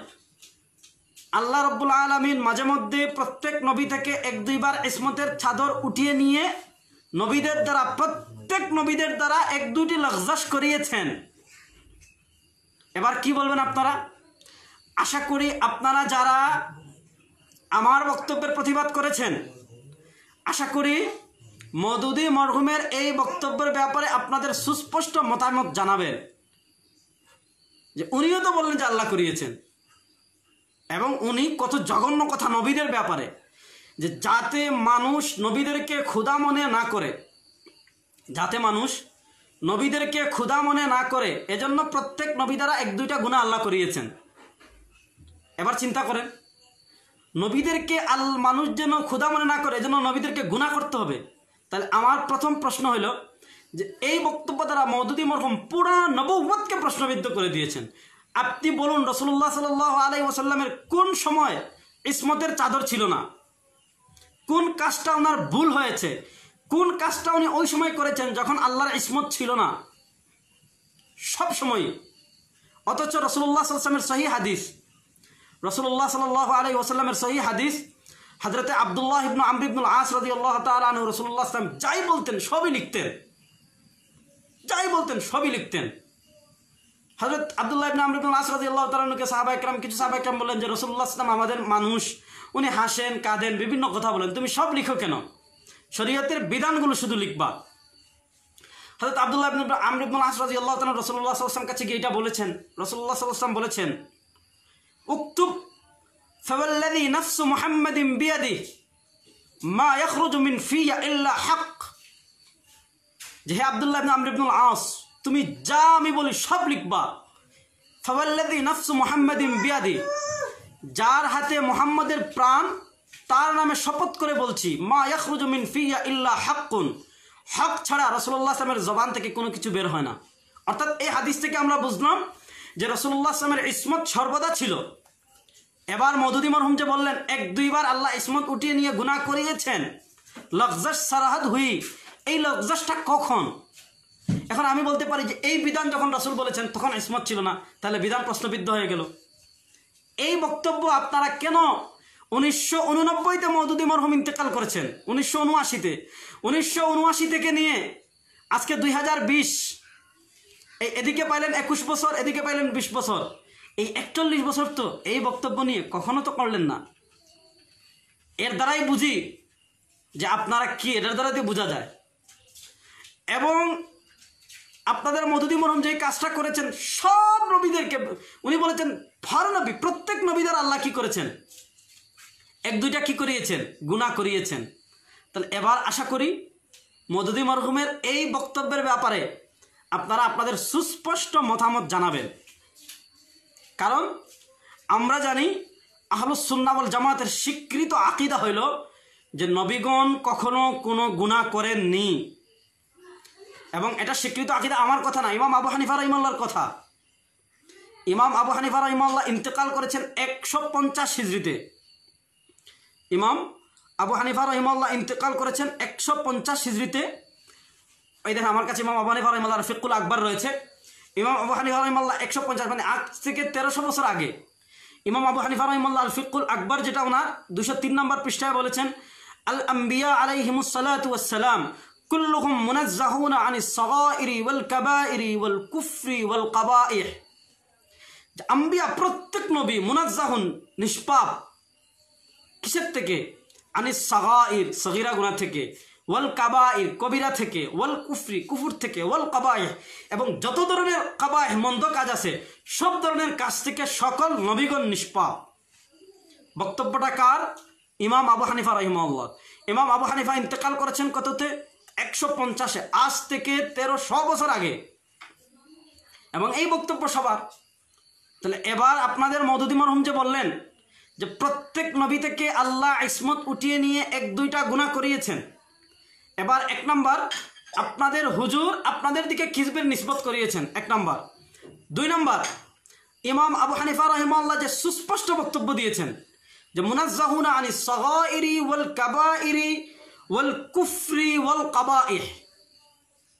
আল্লাহ রব্বুল আলামিন মাঝে মধ্যে প্রত্যেক নবী থেকে এক দুইবার ইসমতের চাদর উঠিয়ে নিয়ে নবীদের দ্বারা, প্রত্যেক নবীদের দ্বারা এক দুটি লग़ज़শ করিয়েছেন। এবার কি বলবেন আপনারা? আশা করি আপনারা যারা আমার বক্তব্যের প্রতিবাদ করেছেন, আশা করি মওদুদি মরহুমের এই বক্তব্যের ব্যাপারে আপনাদের সুস্পষ্ট মতামত জানাবেন যে উনিও তো বললেন যে আল্লাহ করিয়েছেন, এবং উনি কত জঘন্য কথা নবীদের ব্যাপারে, যে যাতে মানুষ নবীদেরকে খুদা মনে না করে, যাতে মানুষ নবীদেরকে খুদা মনে না করে, এজন্য প্রত্যেক নবী দ্বারা এক দুইটা গুনাহ আল্লাহ করিয়েছেন। এবার চিন্তা করেন, নবীদেরকে মানুষ যেন খুদা মনে না করে, এজন্য নবীদেরকে গুনাহ করতে হবে। তাহলে আমার প্রথম প্রশ্ন হলো যে এই বক্তব্য দ্বারা মওদুদি মরহুম পুরো নবুয়তকে প্রশ্নবিদ্ধ করে দিয়েছেন। আপনি বলুন রাসূলুল্লাহ সাল্লাল্লাহু আলাইহি ওয়াসাল্লামের কোন সময় ইসমতের চাদর ছিল না? কোন কাজটা ওনার ভুল হয়েছে? কোন কাজটা উনি ওই সময় করেছেন যখন আল্লাহর ইসমত ছিল না? সব সময়। অথচ রাসূলুল্লাহ সাল্লাল্লাহু আলাইহি ওয়াসাল্লামের সহিহ হাদিস, রাসূলুল্লাহ সাল্লাল্লাহু আলাইহি ওয়াসাল্লামের সহিহ হাদিস, হযরতে আব্দুল্লাহ ইবনে আমর ইবনে আস রাদিয়াল্লাহু তাআলা আনহু রাসূলুল্লাহ সাল্লাল্লাহু আলাইহি ওয়াসাল্লাম যাই বলতেন সবই লিখতেন, যাই বলতেন সবই লিখতেন। হযরত আব্দুল্লাহ ইবনে আমর ইবনে আস রাদিয়াল্লাহু তাআলা আনহুকে সাহাবায়ে কেরাম, কিছু সাহাবায়ে কেরাম বললেন যে রাসূলুল্লাহ সাল্লাল্লাহু আলাইহি ওয়াসাল্লাম আমাদের মানুষ, উনি হাসেন কাঁদেন বিভিন্ন কথা বলেন, তুমি সব লিখো কেন? শরীয়তের বিধানগুলো শুধু লিখবা। হযরত আব্দুল্লাহ ইবনে আমর ইবনে আস রাদিয়াল্লাহু তাআলা রাসূলুল্লাহ সাল্লাল্লাহু আলাইহি ওয়াসাল্লাম কাছে গিয়ে এটা বলেছেন। রাসূলুল্লাহ সাল্লাল্লাহু আলাইহি ওয়াসাল্লাম বলেছেন উকতুব ফাওয়াল্লাযী নাফসু মুহাম্মাদিন বিয়াদিহি মা ইয়াখরুজু মিন ফিয়া ইল্লা হক। যে হে আব্দুল্লাহ ইবনে আমর ইবনে আস, তুমি যা আমি বলি সব লিখবা। ফাওয়াল্লাযী নাফসু মুহাম্মাদিন বিয়াদিহি, যার হাতে মুহাম্মাদের প্রাণ, তার নামে শপথ করে বলছি, মা ইয়াখরুজু মিন ফিয়া ইল্লা হাক্কুন, হক ছাড়া রাসূলুল্লাহ সাল্লাল্লাহু আলাইহি ওয়াসাল্লামের জবান থেকে কোনো কিছু বের হয় না। অর্থাৎ এই হাদিস থেকে আমরা বুঝলাম যে রাসূলুল্লাহ সাল্লাল্লাহু আলাইহি ওয়াসাল্লামের ইসমত সর্বদা ছিল। এবার মওদুদি মরহুম যে বললেন এক দুইবার আল্লাহ ইসমত উঠিয়ে নিয়ে গুনাহ করিয়েছেন, লग़ज़শ সারাহাদ হুই, এই লग़ज़শটা কখন? এখন আমি বলতে পারি যে এই বিধান যখন রাসূল বলেছেন তখন ইসমত ছিল না, তাহলে বিধান প্রশ্নবিদ্ধ হয়ে গেল। এই বক্তব্য আপনারা কেন 1989-তে মওদুদী মরহুম ইন্তেকাল করেছেন, 1979-তে। 1979 থেকে নিয়ে আজকে 2020, এদিকে পাইলেন 21 বছর, এদিকে পাইলেন 20 বছর। এই 41 বছর তো এই বক্তব্য নিয়ে কখনো তো করলেন না। এর দ্বারাই বুঝি যে আপনারা কি, এটার দ্বারা দিয়ে বোঝা যায়। এবং আপনাদের মওদুদী মরহুম যে কাজটা করেছেন, সব নবীদেরকে উনি বলেছেন ভালো নবী, প্রত্যেক নবীদের আল্লাহ কি করেছেন, এক দুইটা কি করিয়েছেন, গুনাহ করিয়েছেন। তাহলে এবার আশা করি মওদুদী মরহুমের এই বক্তব্যের ব্যাপারে আপনারা আপনাদের সুস্পষ্ট মতামত জানাবেন। কারণ আমরা জানি আহলুস সুন্নাহ ওয়াল জামাতের স্বীকৃত আকীদা হইল যে নবীগণ কখনো কোনো গুনাহ করেননি। এবং এটা স্বীকৃত আকীদা আমার কথা না, ইমাম আবু হানিফা রাহিমাহুল্লাহর কথা। ইমাম আবু হানিফা রাহিমাহুল্লাহ ইন্তেকাল করেছেন 150 হিজরিতে। ইমাম আবু হানিফা রাহিমাহুল্লাহ ইন্তেকাল করেছেন 150 হিজরিতে। এই দেখেন আমার কাছে ইমাম আবু হানিফা রাহিমাহুল্লাহর ফিকহুল আকবার রয়েছে। ইমাম আবু হানিফা রাহিমাহুল্লাহ 150 মানে আজ থেকে 1300 বছর আগে ইমাম আবু হানিফা রাহিমাহুল্লাহ আল ফিকহুল আকবার, যেটা ওনার 203 নম্বর পৃষ্ঠায় বলেছেন, আল আম্বিয়া আলাইহিমুস সালাতু ওয়াস সালাম কুল্লুহুম মুনাজ্জাহুনা আনিস সাগাইরি ওয়াল কাবাইরি ওয়াল কুফরি ওয়াল কাবাইহ। আম্বিয়া প্রত্যেক নবী মুনাজ্জাহুন নিষ্পাপ, কিসের থেকে? আনিস সাগাইর সগীরা গুনাহ থেকে, ওয়াল কাবাইর কবিরা থেকে, ওয়াল কুফরি কুফর থেকে, ওয়াল কাবাইহ এবং যত ধরনের কাবাইহ মন্দ কাজ আছে সব ধরনের কাজ থেকে সকল নবীগণ নিষ্পাপ। বক্তব্যটা কার? ইমাম আবু হানিফা রাহিমাহুল্লাহ। ইমাম আবু হানিফা ইন্তেকাল করেছেন কততে? 150-এ, আজ থেকে 1300 বছর আগে। এবং এই বক্তব্য সবার। তাহলে এবার আপনাদের মওদুদী মরহুম যে বললেন যে প্রত্যেক নবী থেকে আল্লাহ ইসমত উঠিয়ে নিয়ে এক দুইটা গুনাহ করিয়েছেন, এবার 1 নাম্বার আপনাদের হুজুর আপনাদের দিকে কিজবের নিসবত করিয়েছেন, 1 নাম্বার। 2 নাম্বার ইমাম আবু হানিফা রাহিমাহুল্লাহ যে সুস্পষ্ট বক্তব্য দিয়েছেন যে মুনাজ্জাহুনা আনিস সাগাইরি ওয়াল কাবাইরি ওয়াল কুফরি ওয়াল কাবাইহ,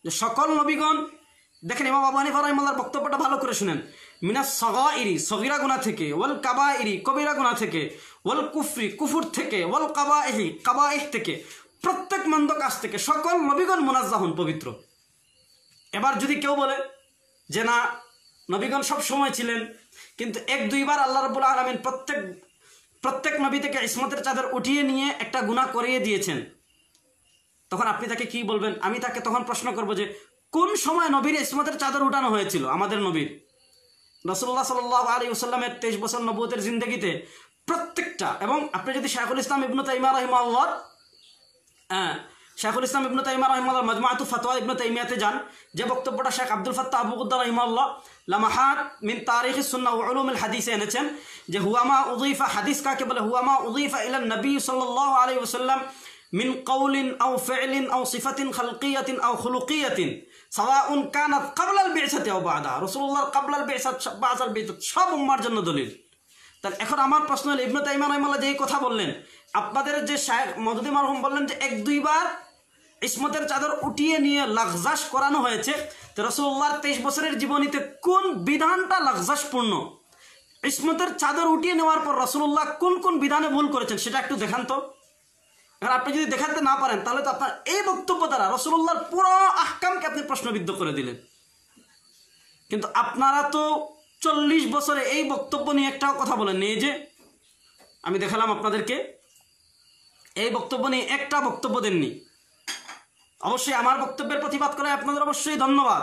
যে সকল নবীগণ, দেখেন ইমাম আবু হানিফা রাহিমাহুল্লাহর বক্তব্যটা ভালো করে শুনেন, মিনাস সাগাইরি সগীরা গুনাহ থেকে, ওয়াল কাবাইরি কবিরা গুনাহ থেকে, ওয়াল কুফরি কুফর থেকে, ওয়াল কাবাইহি কাবাইহ থেকে, প্রত্যেক মন্দ কাজ থেকে সকল নবীগণ মুনাজ্জাহুন পবিত্র। এবার যদি কেউ বলে যে না, নবীগণ সব সময় ছিলেন কিন্তু 1-2 বার আল্লাহ রাব্বুল আলামিন প্রত্যেক নবী থেকে ইসমতের চাদর উঠিয়ে নিয়ে একটা গুনাহ করিয়ে দিয়েছেন, তখন আপনি তাকে কি বলবেন? আমি তাকে তখন প্রশ্ন করব যে কোন সময় নবীর ইসমতের চাদর উঠানো হয়েছিল? আমাদের নবীর রাসূলুল্লাহ সাল্লাল্লাহু আলাইহি ওয়াসাল্লামের 23 বছর নবুয়তের জিন্দেগিতে প্রত্যেকটা। এবং আপনি যদি শাইখুল ইসলাম ইবনে তাইমিয়া রাহিমাহুল্লাহ শাইখুল ইসলাম ইবনে তাইমিয়া রাহিমাহুল্লাহ মাজমুআতু ফাতওয়া ইবনে তাইমিয়াতে যান, যে বক্তব্যটা শেখ আব্দুল ফাত্তাহ আবু গুদ্দা রাহিমাহুল্লাহ লামাহাত মিন তারিখিস সুন্নাহ ওয়া উলুমুল হাদিসে এনেছেন যে হুয়ামা উযিফা, হাদিস কাকে বলে? হুয়ামা উযিফা ইলা নবী সাল্লাল্লাহু আলাইহি ওয়াসাল্লাম মিন কওলিন আও ফি'লিন আও সিফাতিন খালকিয়াতিন আও খুলুকিয়াতিন সাওয়াউন কানাত ক্বাবলাল বি'সাতি আও বা'দা। রাসূলুল্লাহর ক্বাবলাল বি'সাত বা'দাল বি'সাত সব উম্মার জন্য দলিল। তাহলে এখন আমার প্রশ্ন হলো, ইবনে তাইমিয়া রাহিমাহুল্লাহ যেই কথা বললেন, আপনাদের যে শাইখ মওদুদী মরহুম বললেন যে 1-2 বার ইসমতের চাদর উঠিয়ে নিয়ে লাগজাস করানো হয়েছে, তো রাসূলুল্লাহর 23 বছরের জীবনীতে কোন বিধানটা লাগজাসপূর্ণ? ইসমতের চাদর উঠিয়ে নেওয়ার পর রাসূলুল্লাহ কোন কোন বিধানে ভুল করেছেন সেটা একটু দেখান তো। আর আপনি যদি দেখাতে না পারেন তাহলে তো আপনার এই বক্তব্য দ্বারা রাসূলুল্লাহর পুরো আহকামকে আপনি প্রশ্নবিদ্ধ করে দিলেন। কিন্তু আপনারা তো 40 বছরে এই বক্তব্য নিয়ে একটাও কথা বলেননি। এই যে আমি দেখালাম আপনাদেরকে, এই বক্তব্য নিয়ে একটা বক্তব্য দেননি। অবশ্যই আমার বক্তব্যের প্রতিবাদ করে আপনাদের অবশ্যই ধন্যবাদ।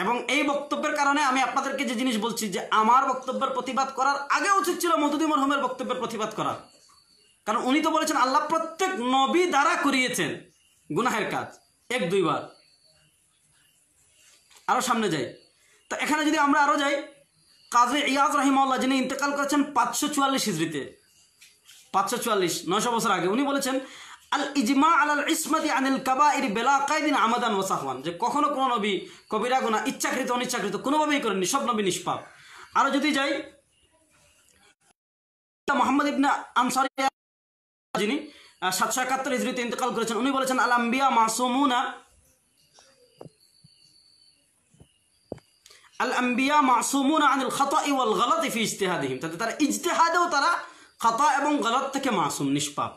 এবং এই বক্তব্যের কারণে আমি আপনাদেরকে যে জিনিস বলছি যে আমার বক্তব্যের প্রতিবাদ করার আগে উচিত ছিল মওদুদী মরহুমের বক্তব্যের প্রতিবাদ করা। কারণ উনি তো বলেছেন আল্লাহ প্রত্যেক নবী দ্বারা করিয়েছেন গুনাহের কাজ 1-2 বার। আরো সামনে যাই, তো এখানে যদি আমরা আরো যাই, কাজী ইয়াজ রাহিমাহুল্লাহ যিনি ইন্তেকাল করেছেন 544 হিজরিতে, 544 900 বছর আগে, উনি বলেছেন আল ইজমা আলাল ইসমাতি আনিল কাবাইর বিলা কাইদিন আমাদান ওয়া সাহওয়ান, যে কখনো কোনো নবী কবিরা গুনাহ ইচ্ছাকৃত অনিচ্ছাকৃত কোনোভাবেই করেননি, সব নবী নিষ্পাপ। আরো যদি যাই, মুহাম্মদ ইবনে আনসারী যিনি 771 হিজরিতে ইন্তেকাল করেছেন, উনি বলেছেন আল আম্বিয়া মাসুমুনা আল আম্বিয়া মাসুমুনা আনিল খাতাই ওয়াল গলাতি ফি ইজতিহাদিহিম, তারা ইজতিহাদেও তারা খাতা এবং গলত থেকে মাসুম, নিষ্পাপ।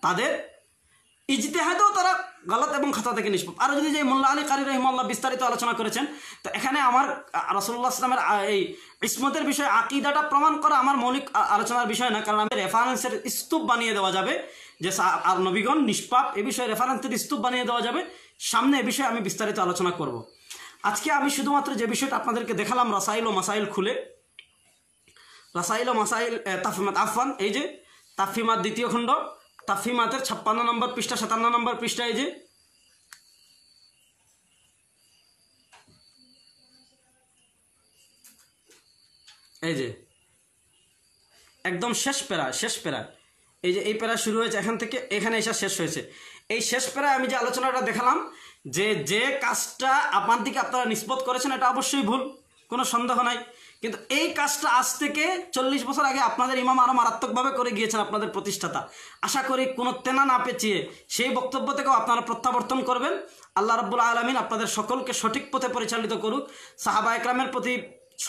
তাদের ইজতিহাদেও তারা গলত এবং খাতা থেকে নিষ্পাপ। আর যদি যে মোল্লা আলী কারি রহিমাহুল্লাহ বিস্তারিত আলোচনা করেছেন, তো এখানে আমার রাসূলুল্লাহ সাল্লাল্লাহু আলাইহি ওয়াসাল্লামের এই ইসমতের বিষয়ে আকীদাটা প্রমাণ করা আমার মৌলিক আলোচনার বিষয় না, কারণ আমি রেফারেন্সের স্তূপ বানিয়ে দেওয়া যাবে যে আর নবীগণ নিষ্পাপ, এ বিষয়ে রেফারেন্সের স্তূপ বানিয়ে দেওয়া যাবে। সামনে এ বিষয়ে আমি বিস্তারিত আলোচনা করব। আজকে আমি শুধুমাত্র যে বিষয়টা আপনাদেরকে দেখালাম রাসাইল ও মাসাইল খুলে, রাসাইল ও মাসাইল তাফহিমাত, আফওয়ান এই যে তাফহিমাত দ্বিতীয় খণ্ড, তাফহিমাতের 56 নম্বর পৃষ্ঠা 57 নম্বর পৃষ্ঠা, এই যে একদম শেষ প্যারা, এই যে এই প্যারা শুরু হয়েছে এখান থেকে এখানে এসে শেষ হয়েছে। এই শেষ প্যারায় আমি যে আলোচনাটা দেখালাম যে কাজটা আপনার দিকে আপনারা নিষ্পত্তি করেছেন, এটা অবশ্যই ভুল, কোনো সন্দেহ নাই। কিন্তু এই কাজটা আজ থেকে 40 বছর আগে আপনাদের ইমাম আরও মারাত্মকভাবে করে গিয়েছেন, আপনাদের প্রতিষ্ঠাতা। আশা করি কোনো তেনা না পেঁচিয়ে সেই বক্তব্য থেকেও আপনারা প্রত্যাবর্তন করবেন। আল্লাহ রাব্বুল আলামিন আপনাদের সকলকে সঠিক পথে পরিচালিত করুক। সাহাবা একরামের প্রতি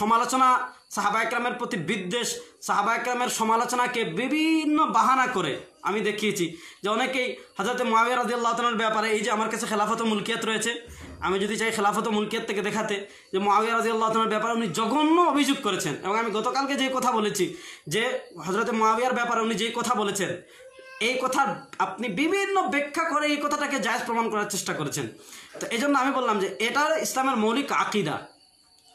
সমালোচনা, সাহাবা একরামের প্রতি বিদ্বেষ, সাহাবা একরামের সমালোচনাকে বিভিন্ন বাহানা করে আমি দেখিয়েছি যে অনেকেই হযরত মুআবিয়া রাদিয়াল্লাহু তাআলার ব্যাপারে, এই যে আমার কাছে খেলাফত ও মুলকিয়াত রয়েছে, আমি যদি চাই খেলাফত ও মুলকিয়াত থেকে দেখাতে যে মুআবিয়া রাদিয়াল্লাহু তাআলার ব্যাপারে উনি জঘন্য অভিযোগ করেছেন। এবং আমি গতকালকে যে কথা বলেছি যে হযরত মুআবিয়ার ব্যাপারে উনি যেই কথা বলেছেন, এই কথা আপনি বিভিন্ন ব্যাখ্যা করে এই কথাটাকে জায়েজ প্রমাণ করার চেষ্টা করেছেন। তো এই জন্য আমি বললাম যে এটা ইসলামের মৌলিক আকীদা,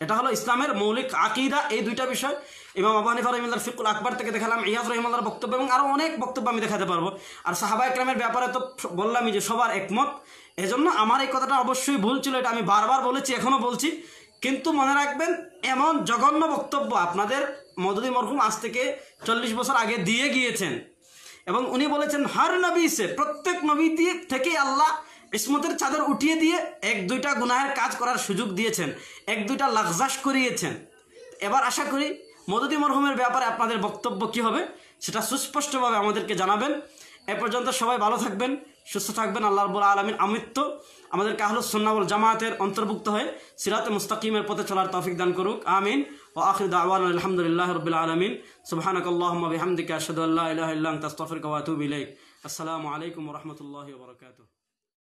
এটা হলো ইসলামের মৌলিক আকীদা। এই দুইটা বিষয় ইমাম আবু হানিফা রাহিমাহুল্লাহর ফিকহুল আকবার থেকে দেখালাম, ইয়াজ রাহিমাহুল্লাহর বক্তব্য এবং আরও অনেক বক্তব্য আমি দেখাতে পারবো। আর সাহাবা একরামের ব্যাপারে তো বললামই যে সবার একমত। এজন্য আমার এই কথাটা অবশ্যই ভুল ছিল, এটা আমি বারবার বলেছি, এখনও বলছি। কিন্তু মনে রাখবেন, এমন জঘন্য বক্তব্য আপনাদের মওদুদী মরহুম আজ থেকে 40 বছর আগে দিয়ে গিয়েছেন। এবং উনি বলেছেন হর নবী সে, প্রত্যেক নবী থেকে আল্লাহ ইসমতের চাদর উঠিয়ে দিয়ে 1-2টা গুনাহের কাজ করার সুযোগ দিয়েছেন, 1-2টা লাগজাস করিয়েছেন। এবার আশা করি মওদুদী মরহুমের ব্যাপারে আপনাদের বক্তব্য কী হবে সেটা সুস্পষ্টভাবে আমাদেরকে জানাবেন। এ পর্যন্ত সবাই ভালো থাকবেন, সুস্থ থাকবেন। আল্লাহ রাব্বুল আলামিন আমৃত্য আমাদেরকে আহলুস সুন্নাহ ওয়াল জামাতের অন্তর্ভুক্ত হয়ে সিরাতে মুস্তাকিমের পথে চলার তৌফিক দান করুক, আমিন। ওয়া আখিরু দাওয়ানা আলহামদুলিল্লাহি রাব্বিল আলামিন। সুবহানাকাল্লাহুম্মা বিহামদিকা আশহাদু আল্লা ইলাহা ইল্লা আনতা আস্তাগফিরুকা ওয়া আতুবু ইলাইক। আসসালামু আলাইকুম ওয়া রাহমাতুল্লাহি ওয়া বারাকাতুহু।